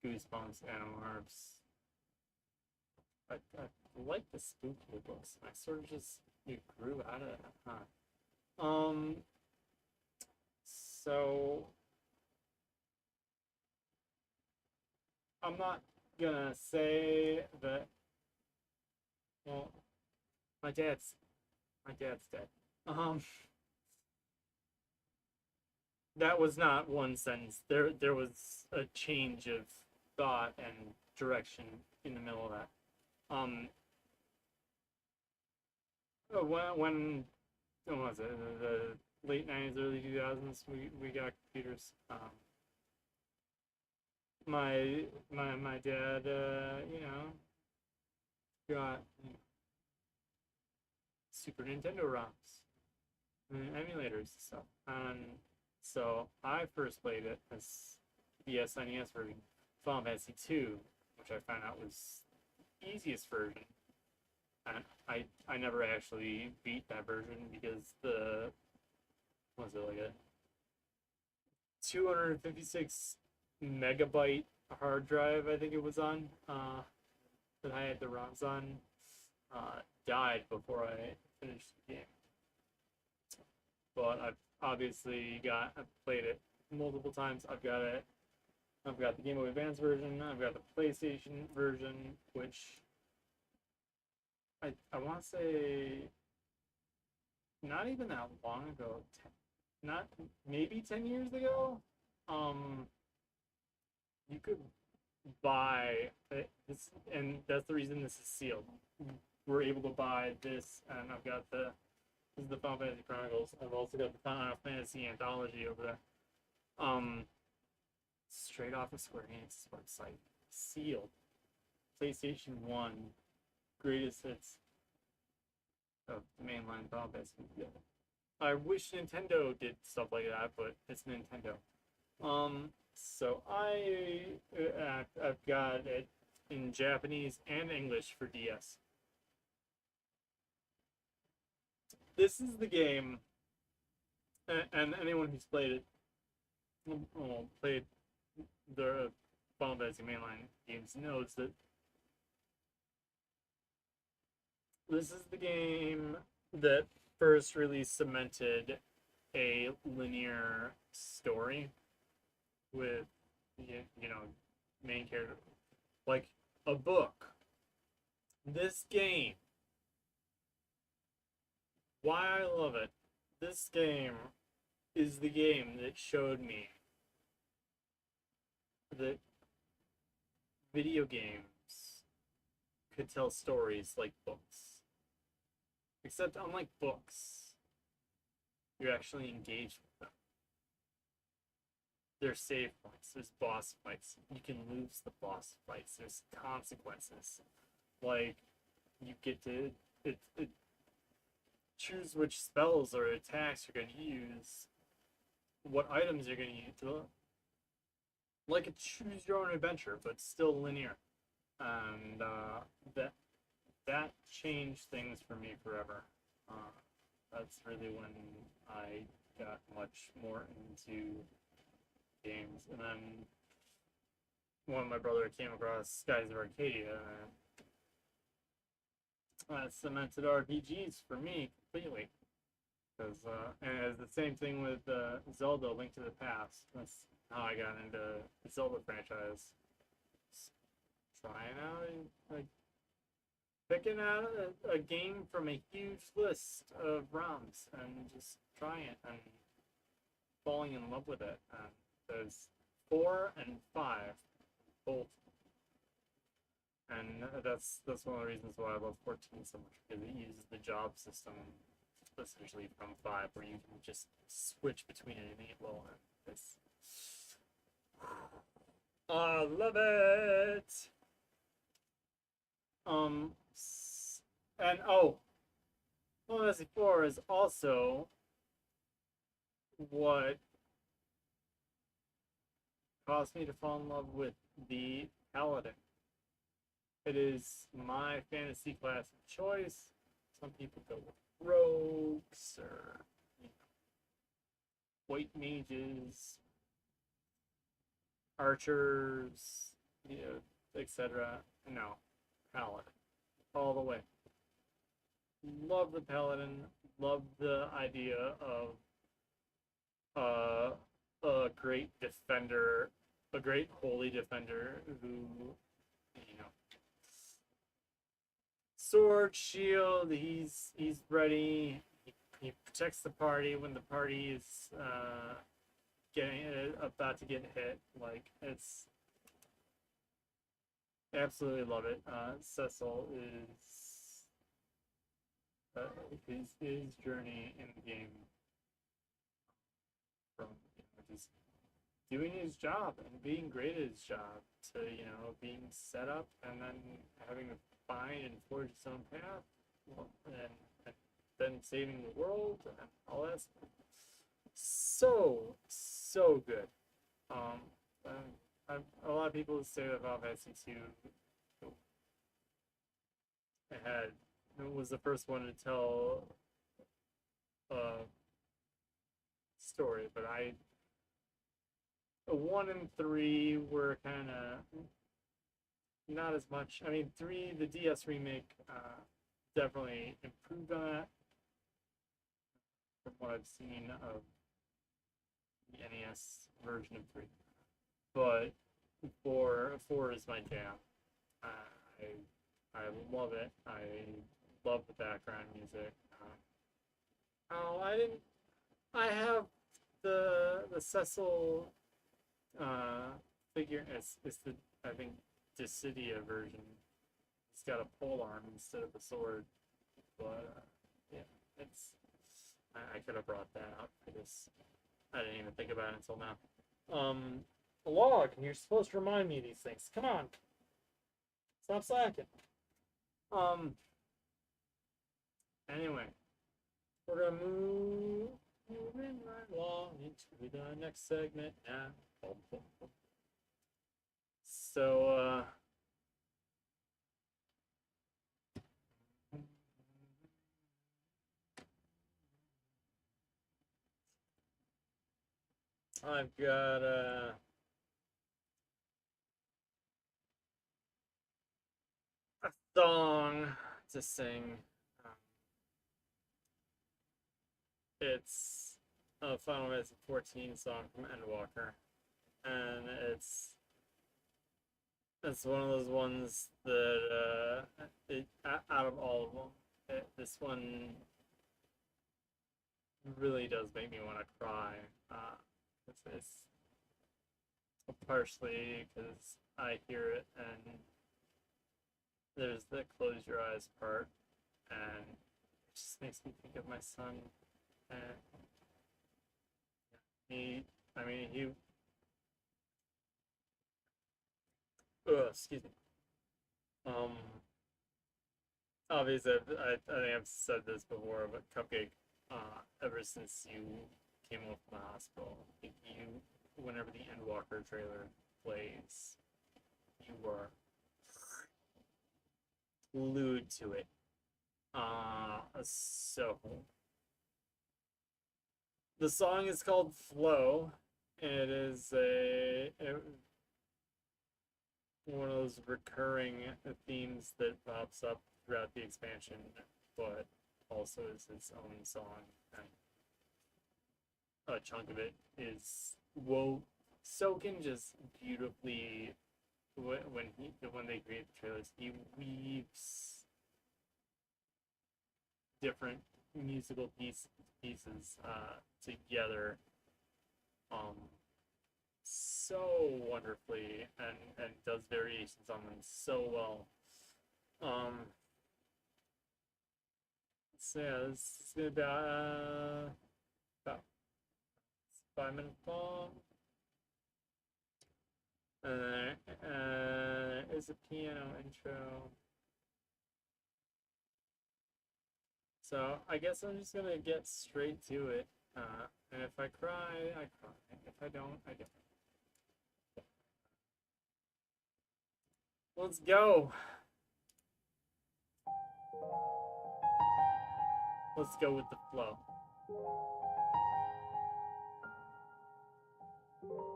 Goosebumps, Animal Herbs. I like the spooky books. I sort of just grew out of that. So I'm not gonna say that. Well, my dad's dead. That was not one sentence. There was a change of thought and direction in the middle of that. When was it? The late 90s, early 2000s, we got computers. My dad, got Super Nintendo ROMs and emulators and stuff. And so I first played it as the SNES version, Final Fantasy II, which I found out was the easiest version. And I never actually beat that version because was it like a 256 megabyte hard drive, I think it was on, that I had the ROMs on, died before I finished the game. But obviously I've played it multiple times. I've got the Game Boy Advance version. I've got the PlayStation version, which I want to say not even that long ago, not maybe 10 years ago. Um, you could buy this, and that's the reason this is sealed. We're able to buy this, and I've got this is the Final Fantasy Chronicles. I've also got the Final Fantasy Anthology over there. Um, straight off of Square Enix's website, sealed. PlayStation One, greatest hits of the mainline Final Fantasy. Yeah. I wish Nintendo did stuff like that, but it's Nintendo. So I've got it in Japanese and English for DS. This is the game, and anyone who's played it, well, played the Final Fantasy mainline games knows that this is the game that first really cemented a linear story with main character, like a book. This game, why I love it, this game is the game that showed me that video games could tell stories like books. Except unlike books, you're actually engaged with them. There's save points, there's boss fights. You can lose the boss fights, there's consequences. Like, you get to choose which spells or attacks you're going to use, what items you're going to use. Like a choose your own adventure, but still linear. And that changed things for me forever. That's really when I got much more into games. And then when my brother came across Skies of Arcadia, that cemented RPGs for me completely. Because and it's the same thing with Zelda: Link to the Past. That's how I got into the Zelda franchise. Trying out like picking out a game from a huge list of ROMs and just trying it and falling in love with it. There's 4 and 5 both, and that's one of the reasons why I love 14 so much, because it uses the job system essentially from 5, where you can just switch between it and well, and it's I love it. And Final Fantasy 4 is also what caused me to fall in love with the Paladin. It is my fantasy class of choice. Some people go with rogues or white mages, archers, etc. No, Paladin, all the way. Love the Paladin. Love the idea of a great defender, a great holy defender who, sword, shield. He's ready. He protects the party when the party is getting about to get hit. Like, it's absolutely love it. Cecil is his journey in the game from just doing his job and being great at his job to being set up and then having to find and forge his own path, and then saving the world and all that stuff. So good. A lot of people say that Final Fantasy 2 it was the first one to tell a story, but 1 and 3 were kind of not as much. I mean, 3, the DS remake, definitely improved on that from what I've seen of the NES version of 3. But four is my jam. I love it. I love the background music. Oh, I didn't. I have the Cecil figure. It's the, I think, Dissidia version. It's got a pole arm instead of a sword. But yeah, it's. I could have brought that up. I didn't even think about it until now. A log, and you're supposed to remind me of these things. Come on, stop slacking. Anyway, we're gonna moving right along into the next segment now. So, I've got a song to sing. It's a Final Fantasy 14 song from Endwalker, and it's one of those ones that out of all of them, this one really does make me want to cry. It's partially because I hear it, and there's the close your eyes part, and it just makes me think of my son. And he, I mean, he, excuse me. Obviously, I think I've said this before, but Cupcake, ever since you came home from the hospital, whenever the Endwalker trailer plays, you were glued to it. So the song is called Flow. It is one of those recurring themes that pops up throughout the expansion, but also is its own song. And a chunk of it is Soken just beautifully when they create the trailers, he weaves different musical pieces together so wonderfully, and does variations on them so well. So yeah, this is gonna be about 5 minutes long. And there is a piano intro. So I guess I'm just gonna get straight to it. And if I cry, I cry. If I don't, I don't. Let's go. Let's go with the flow.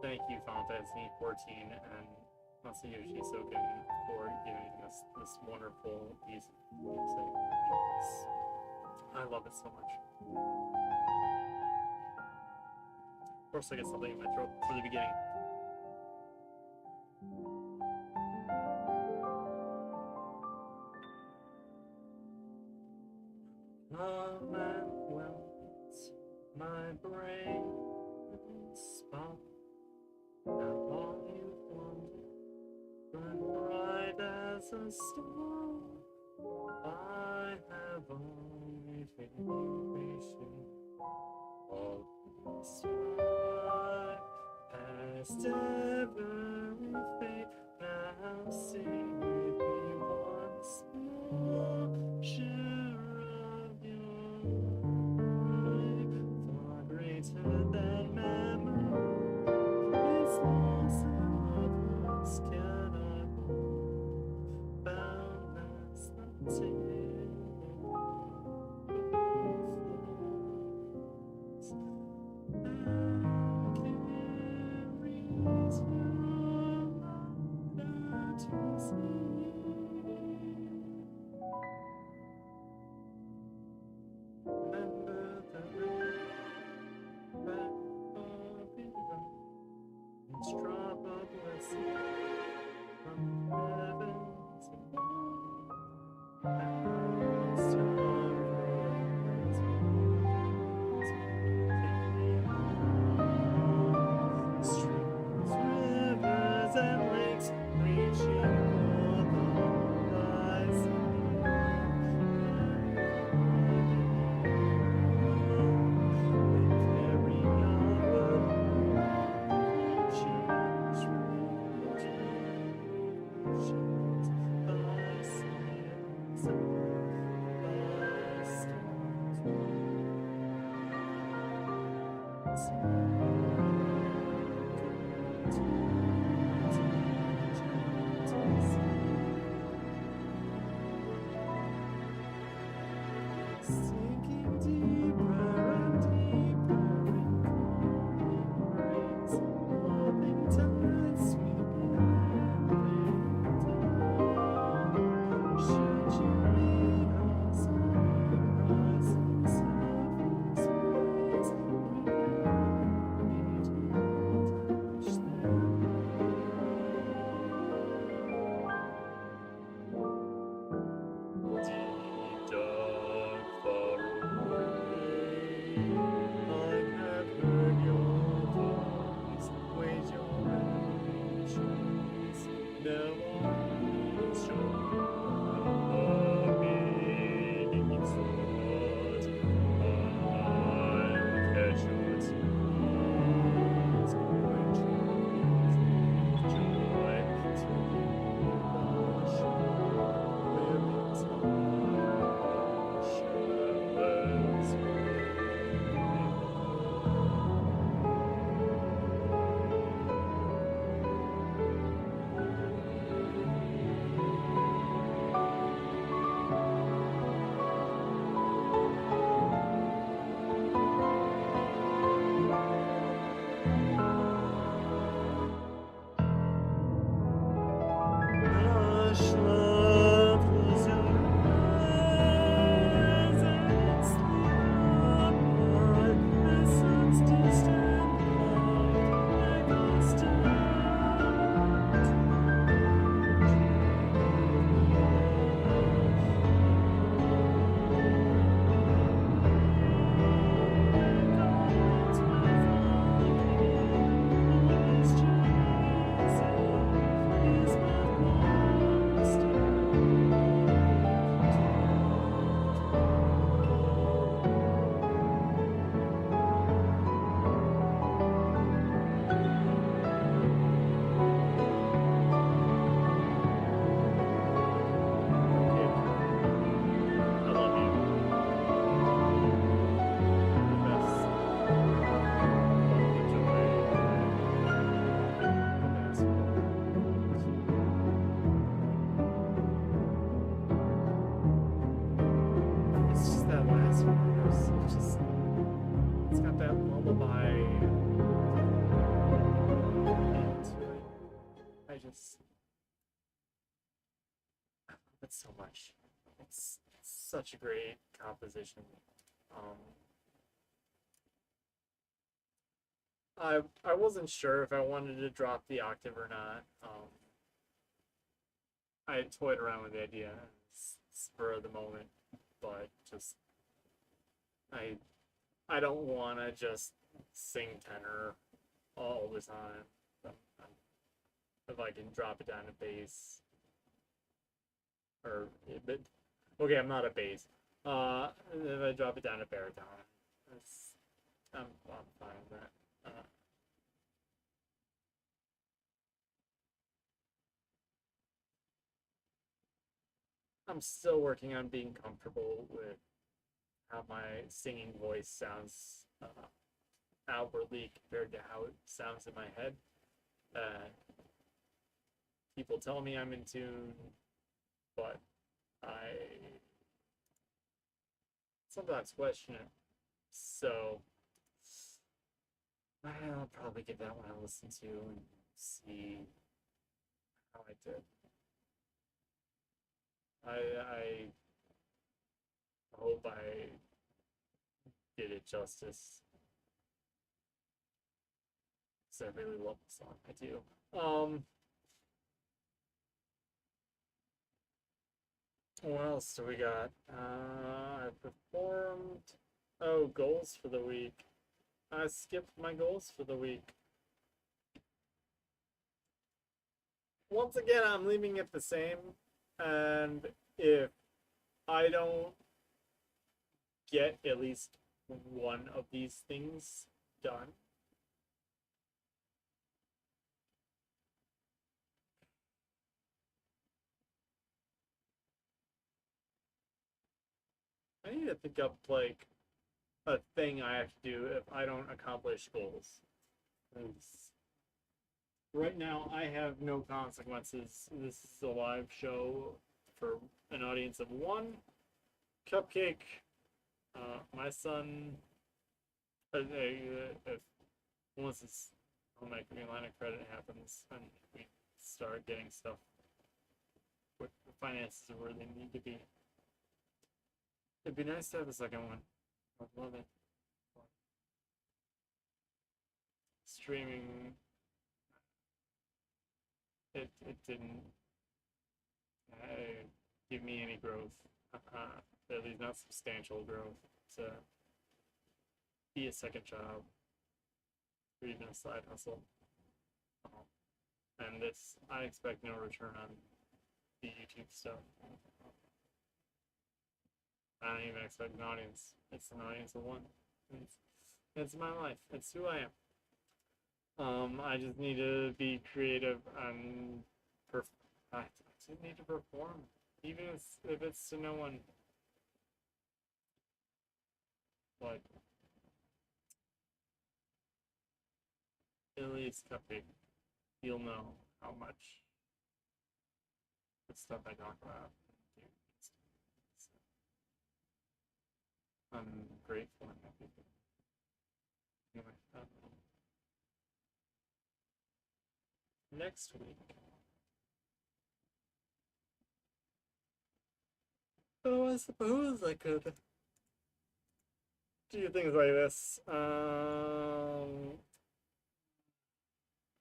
Thank you, Final Fantasy 14 and Masayoshi Soken for giving us this wonderful piece of music. I love it so much. Of course, I get something in my throat for the beginning. Love and wealth, my brain spot. How long you've wandered, but bright as a star. I have only been patient all this time. Past every fate, now sing with me once more. Share of your life, far greater than memory. This loss of us can I hold, boundless until Sinking deeper and deeper in cold rays, hoping tides sweeping and should you meet us on rising surface waves, we never need to touch deep dark far away, I have heard your voice, wait your emotions. Now I show the meaning thought. I'll catch your tears when troubles with joy to the shore where shallows hush, love, close your eyes and sleep on the sun's distant light echoes I love you. The best. Love the joy. The best. It's just that last verse. It's got that lullaby into it. I love it so much. It's such a great composition. Um, I wasn't sure if I wanted to drop the octave or not. I had toyed around with the idea, spur of the moment, but just I I don't want to just sing tenor all the time. If I can drop it down to bass, or but okay, I'm not a bass. If I drop it down to baritone, it's, I'm fine with that. I'm still working on being comfortable with how my singing voice sounds outwardly compared to how it sounds in my head. Uh, People tell me I'm in tune, but I sometimes question it. So I'll probably give that one a listen to and see how I did. I hope I did it justice. Because I really love the song. I do. What else do we got? I performed. Oh, goals for the week. I skipped my goals for the week. Once again, I'm leaving it the same. And if I don't get at least one of these things done, I need to pick up like a thing I have to do if I don't accomplish goals. 'Cause right now, I have no consequences. This is a live show for an audience of one. Cupcake. My son, if once this home equity line of credit happens and we start getting stuff with the finances are where they need to be, it'd be nice to have a second one. I'd love it. Streaming, it didn't give me any growth, at least not substantial growth, to be a second job or even a side hustle. And this, I expect no return on the YouTube stuff. I don't even expect an audience. It's an audience of one. It's my life. It's who I am. I just need to be creative and I just need to perform, even if it's to no one. Like at least Cupcake, you'll know how much the stuff I talk about. I'm grateful and happy. Anyway, next week. Oh, I suppose I could do things like this.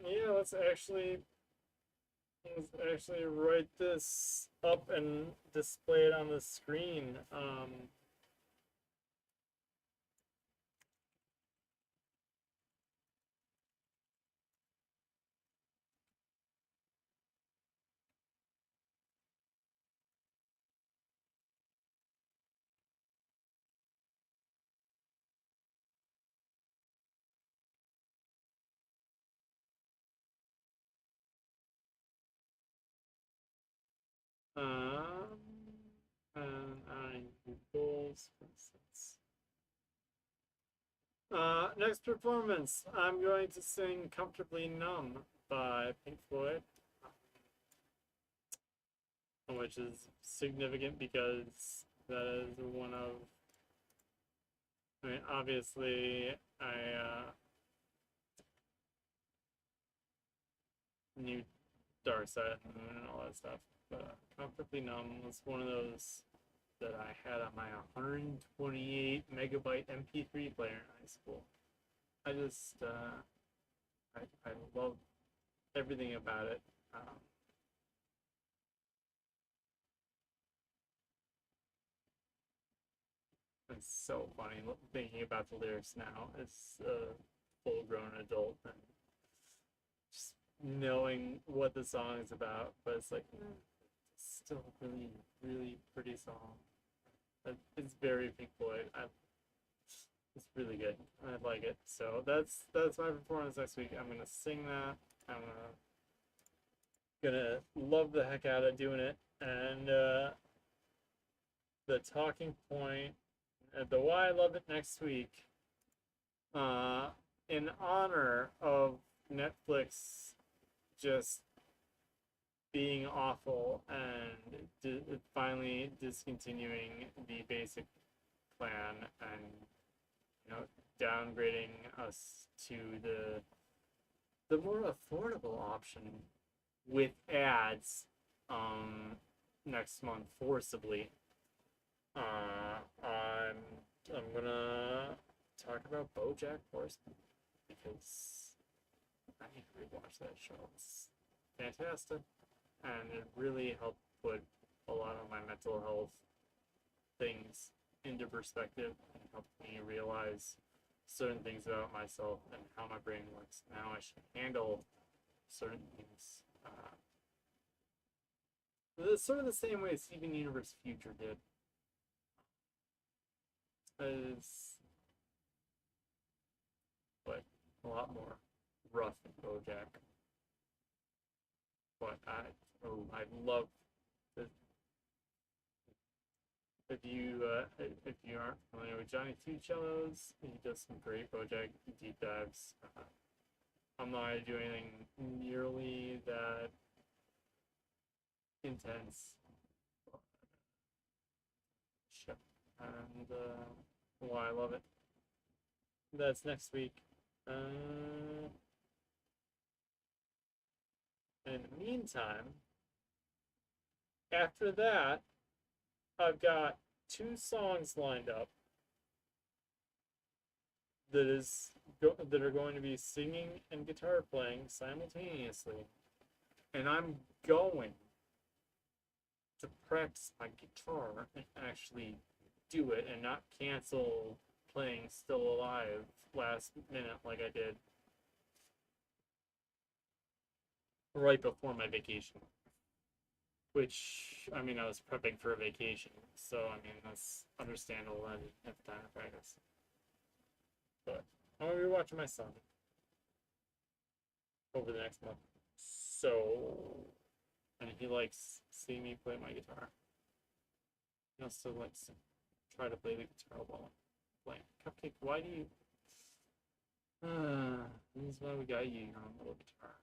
Yeah, let's actually write this up and display it on the screen. Um, and I do goals, for instance. Next performance, I'm going to sing Comfortably Numb by Pink Floyd, which is significant because that is one of, I mean, obviously, I knew Dark Side of the Moon and all that stuff, but Comfortably Numb was one of those that I had on my 128 megabyte MP3 player in high school. I just, I love everything about it. It's so funny thinking about the lyrics now as a full-grown adult and just knowing what the song is about. But it's like, it's still a really, really pretty song. It's very Pink Floyd. It's really good. I like it. So that's my performance next week. I'm gonna sing that. I'm gonna love the heck out of doing it. And the talking point, the why I love it next week, in honor of Netflix just being awful and finally discontinuing the basic plan and downgrading us to the more affordable option with ads next month forcibly. I'm gonna talk about BoJack Horseman because I need to rewatch that show. It's fantastic, and it really helped put a lot of my mental health things into perspective and helped me realize certain things about myself and how my brain works and how I should handle certain things. It's sort of the same way Steven Universe Future did. Is but a lot more rough than BoJack. But I love the if you aren't familiar with Johnny Two Cellos, he does some great project deep dives. I'm not gonna do anything nearly that intense. And why I love it. That's next week. In the meantime, after that, I've got 2 songs lined up that are going to be singing and guitar playing simultaneously, and I'm going to practice my guitar and actually do it and not cancel playing Still Alive last minute like I did right before my vacation. Which, I mean, I was prepping for a vacation, so I mean, that's understandable. I didn't have time to practice. But I'm gonna be watching my son over the next month. So, and he likes seeing me play my guitar. He also likes to try to play the guitar while I'm playing. Cupcake, why do you? This is why we got you your own little guitar.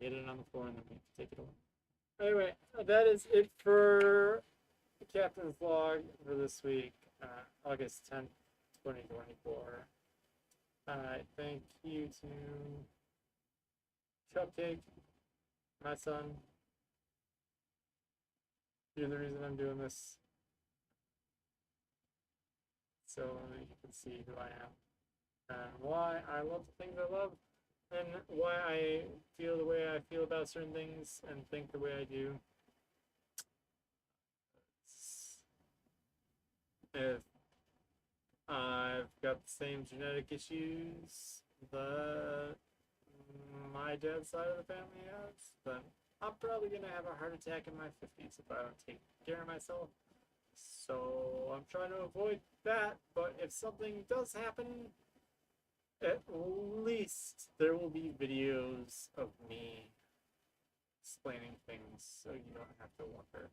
Hit it on the floor and then we take it away. Anyway, that is it for the Captain's Log for this week, August 10th, 2024. Thank you to Cupcake, my son. You're the reason I'm doing this. So you can see who I am and why I love the things I love and why I feel the way I feel about certain things and think the way I do. If I've got the same genetic issues that my dad's side of the family has, then I'm probably going to have a heart attack in my 50s if I don't take care of myself. So I'm trying to avoid that, but if something does happen, at least there will be videos of me explaining things so you don't have to wonder.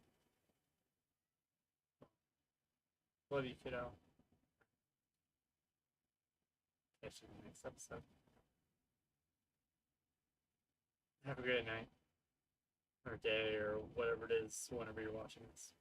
Love you, kiddo. Catch you in the next episode. Have a great night, or day, or whatever it is, whenever you're watching this.